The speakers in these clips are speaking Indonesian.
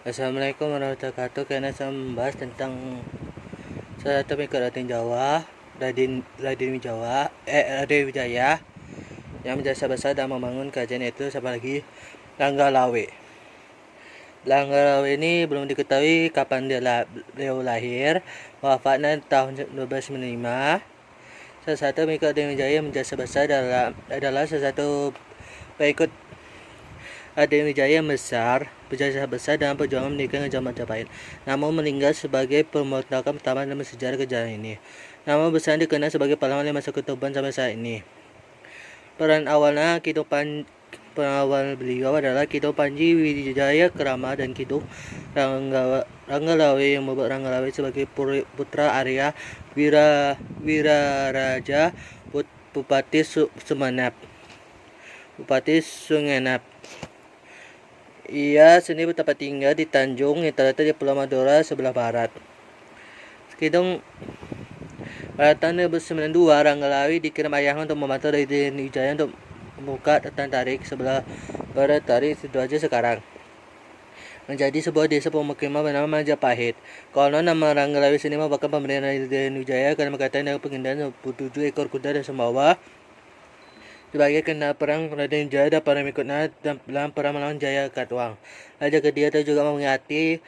Assalamualaikum warahmatullahi wabarakatuh. Karena saya membahas tentang salah satu pengikut Raden Jawa, Raden Wijaya yang menjasa besar dan membangun kerajaan itu, siapa lagi? Langga Lawe. Langga Lawe ini belum diketahui kapan beliau lahir. Wafatnya tahun 1295. Salah satu pengikut Raden Wijaya yang menjasa besar adalah salah satu pengikut Raden Wijaya berjasa besar dalam perjuangan mendirikan Kerajaan Majapahit, namun meninggal sebagai pemberontakan pertama dalam sejarah kerajaan ini. Nama besar dikenal sebagai pahlawan yang masuk ketuban sampai saat ini. Peran awal beliau adalah Kido Panji Wijaya Krama dan Kido Ranggalawe yang membuat Ranggalawe sebagai putra Arya Wiraraja Bupati Sungenap. Ia sendiri bertempat tinggal di Tanjung yang terletak di Pulau Madura sebelah barat. Sekitar pada tahun 1992, Ranggalawe dikirim ayahnya untuk membantu Raden Wijaya untuk membuka Hutan Tarik sebelah barat Tarik Sidoarjo sekarang, menjadi sebuah desa pemukiman bernama Majapahit. Konon nama Ranggalawe sendiri merupakan pemberian Raden Wijaya karena berkaitan dengan pengindahan 27 ekor kuda dan sembawa sebagai kendaraan perang Raden Wijaya dan para pengikutnya dalam perang melawan Jaya Katuang. Raja Kediri juga mengingati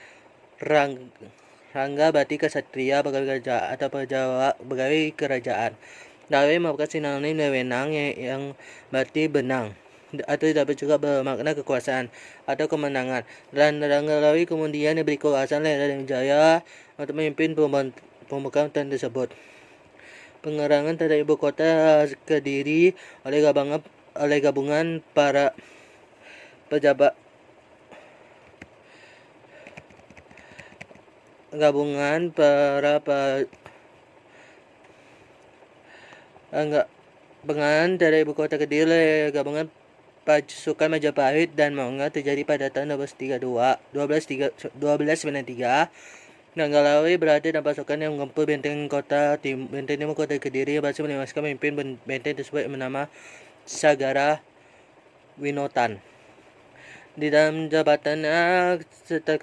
Rangga berarti kesatria, pegawai kerajaan. Lawe merupakan sinonim dari wenang yang berarti benang, atau dapat juga bermakna kekuasaan atau kemenangan. Dan Ranggalawe kemudian diberi kekuasaan oleh Raden Wijaya untuk memimpin pembukaan tersebut. Pengerangan terhadap ibu kota Kediri oleh gabungan para pejabat dari ibu kota Kediri oleh gabungan pasukan Majapahit dan Mongol terjadi pada tahun 1293. Ranggalawe berada dalam pasukan yang menggempur benteng timur kota Kediri yang berhasil menewaskan pemimpin benteng tersebut yang bernama Sagara Winotan. Di dalam jabatannya setelah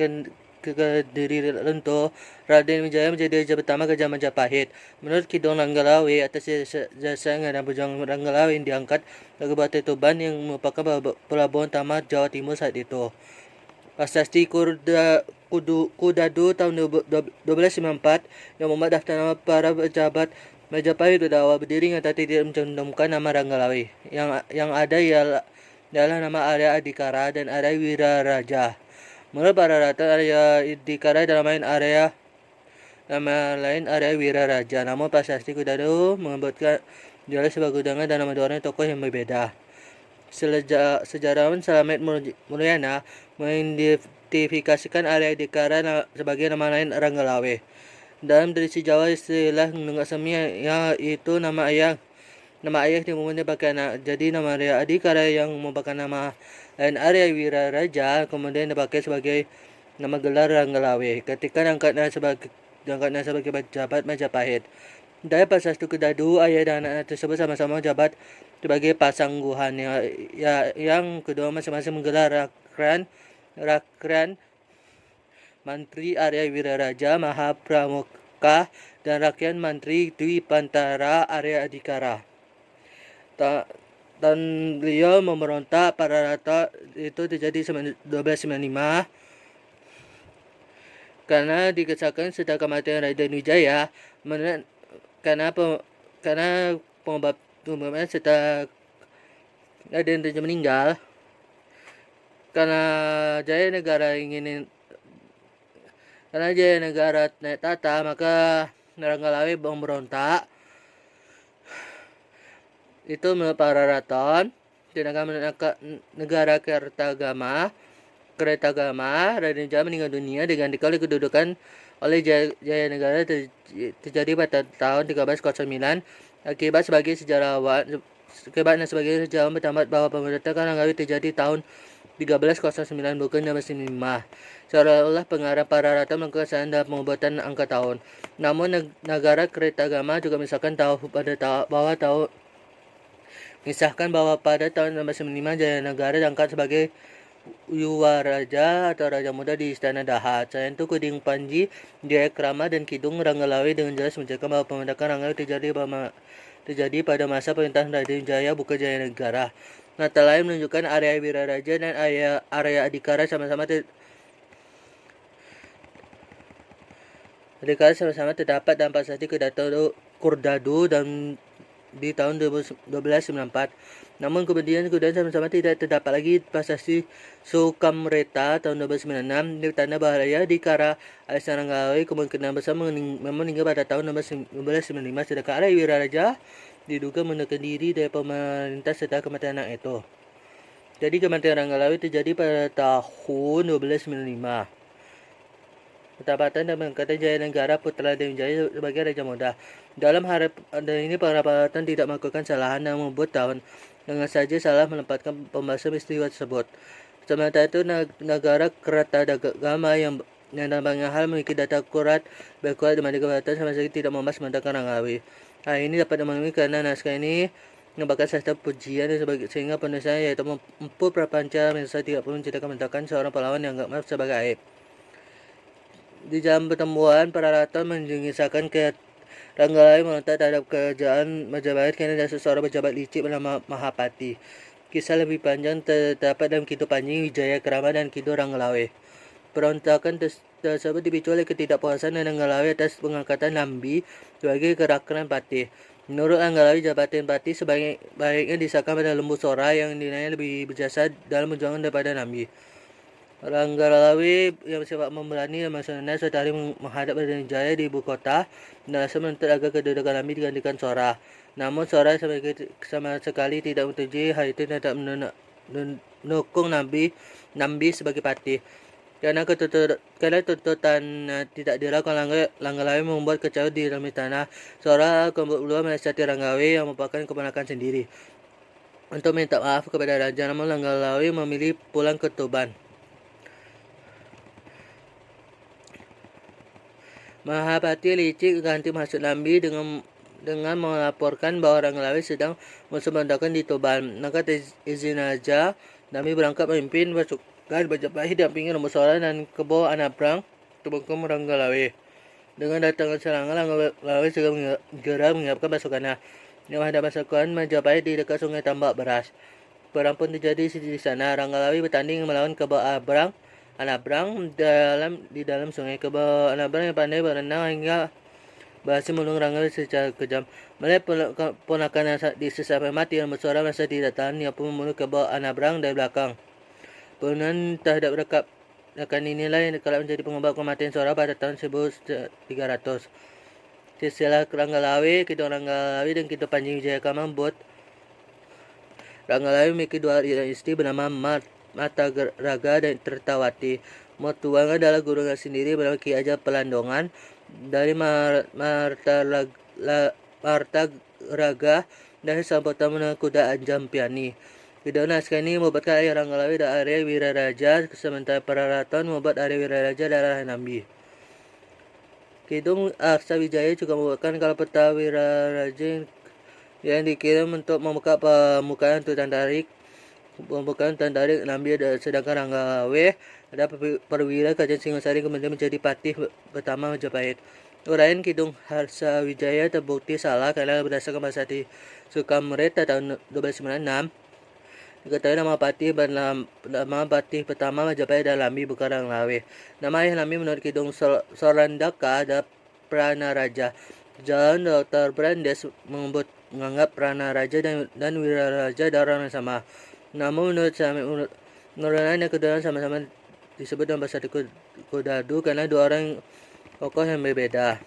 Kediri runtuh, Raden Wijaya menjadi raja pertama Kerajaan Majapahit. Menurut Kidung Ranggalawe, atas jasa dan perjuangan Ranggalawe diangkat sebagai Bupati Tuban yang merupakan pelabuhan utama Jawa Timur saat itu. Prasasti Kudadu tahun 1294 yang membuat daftar nama para pejabat Majapahit pada awal berdiri tetapi tidak mencantumkan nama Ranggalawe. Yang ada ialah nama Arya Adikara dan Arya Wiraraja. Menurut para rata, Arya Adikara nama lain Arya Wiraraja. Namun prasasti Kudadu menyebutkan dia sebagai undangan dan nama dua orang tokoh yang berbeda. Sejarawan Slamet Mulyana mengidentifikasikan Arya Adikara sebagai nama lain Ranggalawe. Dalam tradisi Jawa, istilah Nunggak Semi yaitu nama ayah dimulai pakai anak. Jadi nama Arya Adikara yang merupakan nama lain Arya Wiraraja kemudian dipakai sebagai nama gelar Ranggalawe ketika diangkatnya sebagai pejabat Majapahit. Dari prasasti Kudadu, ayah dan anak tersebut sama-sama jabat sebagai pasangguhan yang kedua masing-masing menggelar Rakran Mantri Arya Wiraraja Mahapramuka dan Rakyat Mantri Dwi Pantara Arya Adikara. Dan beliau memberontak pada rata itu terjadi 1295 karena dikesahkan setelah kematian Raden Wijaya karena pengobatan setelah Raden Wijaya meninggal karena Jaya Negara naik tata, maka Ranggalawe memberontak. Itu menurut para raton. Sedangkan menurut negara Kertagama, Raden Wijaya meninggal dunia dengan dikali kedudukan oleh Jaya Negara terjadi pada tahun 1309 akibat sebagai sejarawan bertamat bahwa pemberontakan Ranggalawe terjadi tahun 1309 bukan 1305. Seolah-olah pengarang para raton melakukan kesalahan dalam pengobatan angka tahun. Namun negara Kertagama juga misalkan bahwa pada tahun 1905 Jaya Negara diangkat sebagai Yuwaraja atau Raja Muda di Istana Daha. Selain itu, Kuding Panji, Jayakrama, dan Kidung Ranggalawe dengan jelas menjelaskan bahwa pembendakan Ranggalawe terjadi pada masa pemerintahan Raden Jaya Buka Jaya Negara. Nata lain menunjukkan area Wiraraja dan area Adikara sama-sama terdapat dalam prasasti Kurdadu dan di tahun 1294. Namun kemudian sama-sama tidak terdapat lagi prasasti Sukamreta tahun 1296 di Tanah Bahaya di Kara Alisan Ranggalawe. Kemungkinan besar meninggal pada tahun 1295, sedangkan area Wiraraja diduga menekan diri dari pemerintah setelah kematian anak itu. Jadi kematian Ranggalawe terjadi pada tahun 1295. Ketapatan dan mengangkatan Jaya Negara Putra Dewi Jaya sebagai Raja Muda. Dalam harap ini perapatan tidak melakukan kesalahan yang membuat tahun dengan saja salah menempatkan pembahasan peristiwa tersebut. Sementara itu negara Kertagama yang dalam banyak hal memiliki data akurat dibanding keberatan sama sekali tidak membahas mendakan Ranggalawe. Hal ini dapat dimaklumi karena naskah ini merupakan sastra pujian sehingga penulisannya yaitu Empu Prapanca misalnya tidak perlu menceritakan mendakan seorang pahlawan yang dianggap sebagai aib. Di dalam pertemuan, Pararaton mengisahkan ke Ranggalawe merontak terhadap kerajaan Majapahit karena ada seseorang pejabat licik bernama Mahapati. Kisah lebih panjang terdapat dalam Kidung Panji, Jayakrama, dan Kidung Ranggalawe. Perontakan tersebut dipicu oleh ketidakpuasan Ranggalawe atas pengangkatan Nambi sebagai kerakran Patih. Menurut Ranggalawe, jabatan Patih sebaiknya disahkan pada Lembu Sora yang dinilai lebih berjasa dalam perjuangan daripada Nambi. Ranggalawe yang bersifat memberani dan maksudnya suatu hari menghadap Raden Jaya di ibu kota dan rasa menuntut agar kedudukan Nambi digantikan Sora. Namun Sora sama sekali tidak menyetujui hal itu dan tidak mendukung Nambi sebagai patih. Karena tuntutan tidak dilakukan, Ranggalawe membuat kecewa di dalam istana. Sora kemudian menasihati Ranggalawe yang merupakan keponakan sendiri untuk minta maaf kepada raja, namun Ranggalawe memilih pulang ke Tuban. Mahapati licik ganti maksud Nambi dengan melaporkan bahwa Ranggalawe sedang membendakan di Tuban. Maka izin aja Nambi berangkat memimpin pasukan Majapahit dampingi Lembu Sora dan Kebo Anabrang membungkam Ranggalawe. Dengan datangnya serangan, Ranggalawe segera menyiapkan pasukannya yang menghadap pasukan Majapahit di dekat Sungai Tambak Beras. Perang pun terjadi di sana. Ranggalawe bertanding melawan Kebo Anabrang di dalam sungai. Kebo Anabrang yang pandai berenang hingga berhasil menolong Ranggalawe secara kejam. Melihat ponakan sampai mati dan bersuara masa tidak tahan, ia pun membunuh Kebo Anabrang dari belakang. Pembunuhan terhadap rekan inilah yang kelak menjadi penyebab kematian Sora pada tahun 1300. Silsilah Ranggalawe, Kidung Ranggalawe, dan Kidung Panji Jayakrama membuat Ranggalawe memiliki dua istri bernama Mata Raga dan Tertawati. Mertuanya adalah gurunya sendiri bernama Ki Aja Pelandongan. Dari Marta Raga dan sang pertama kuda Anjampiani. Video naskah ini membuatkan area Ranggalawe dan area Wiraraja, sementara Pararaton membuat area Wiraraja dan area Nambi. Kidung Aksa Wijaya juga membuatkan kalau peta Wiraraja yang dikirim untuk membuka pembukaan hutan tarik Nambi, sedangkan Ranggalawe ada perwira Kerajaan Singosari kemudian menjadi patih pertama Majapahit. Uraian Kidung Harsa Wijaya terbukti salah karena berdasarkan prasasti Sukamreta tahun 1296 diketahui nama patih pertama Majapahit adalah Nambi bukan Ranggalawe. Nama ayah Nambi menurut Kidung Sorandaka adalah Pranaraja. Jalan Dr. Brandes menganggap Pranaraja dan Wiraraja adalah orang yang sama. Namun menurut lain yang kedua sama-sama disebut dalam bahasa Kudadu karena dua orang tokoh yang berbeda.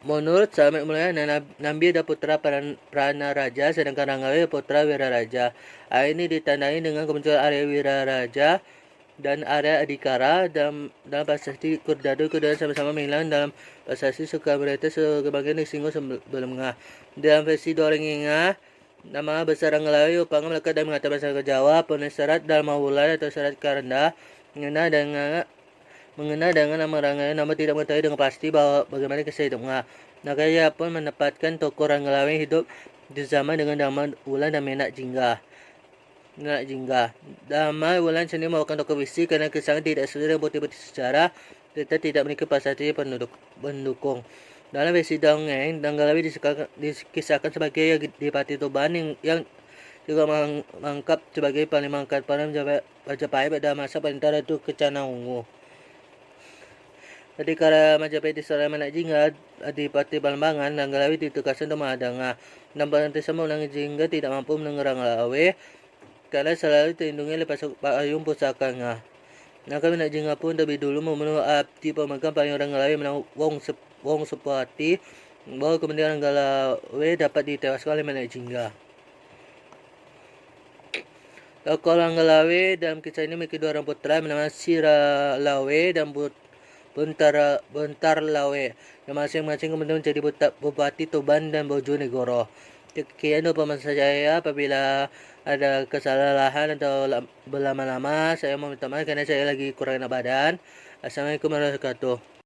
Menurut Samet Mulyana, Nambi adalah putra Pranaraja, sedangkan Ranggalawe putra Wiraraja. Hal ini ditandai dengan kemunculan area Wiraraja dan area Adikara dalam prasasti Kurdadu. Keduanya sama-sama menghilang dalam prasasti Sukamreta sebagian disinggung sebelumnya. Dalam versi Dorengingah, nama besar Ranggalawe upang melekat dan mengatakan bahasa Jawa, penulis syarat dalam mawulan atau syarat karenda mengenal dengan nama Ranggalawe, namun tidak mengetahui dengan pasti bagaimana kisah hidupnya. Nagaya pun menempatkan tokoh Ranggalawe hidup di zaman dengan Dama Wulan dan Menak Jingga. Dama Wulan sendiri merupakan tokoh bisi karena kesannya tidak sesuai dengan bukti-bukti sejarah, serta tidak memiliki prasasti pendukung. Dalam versi dongeng, Ranggalawe dikisahkan sebagai Adipati Tuban yang juga mangkap sebagai panglima angkatan perang Majapahit pada masa perintah Ratu Kencana Ungu. Ketika Majapahit diserang Menak Jingga, Adipati Balambangan, Ranggalawe ditugaskan untuk menghadangnya. Namun tersebut Menak Jingga tidak mampu menyerang Ranggalawe karena selalu terlindungi oleh payung pusakanya. Maka Menak Jingga pun lebih dulu membunuh abdi pemegang payung Ranggalawe menang Wong Supati, bahwa kemudian Ranggalawe dapat ditewaskan oleh Menak Jingga. Tokoh Ranggalawe dalam kisah ini memiliki dua orang putra bernama Siralawe dan Buntarlawe, yang masing-masing kemudian menjadi Bupati Tuban dan Bojonegoro. Sekian informasi saya. Apabila ada kesalahan atau berlama-lama, saya mau minta maaf karena saya lagi kurang enak badan. Assalamualaikum warahmatullahi wabarakatuh.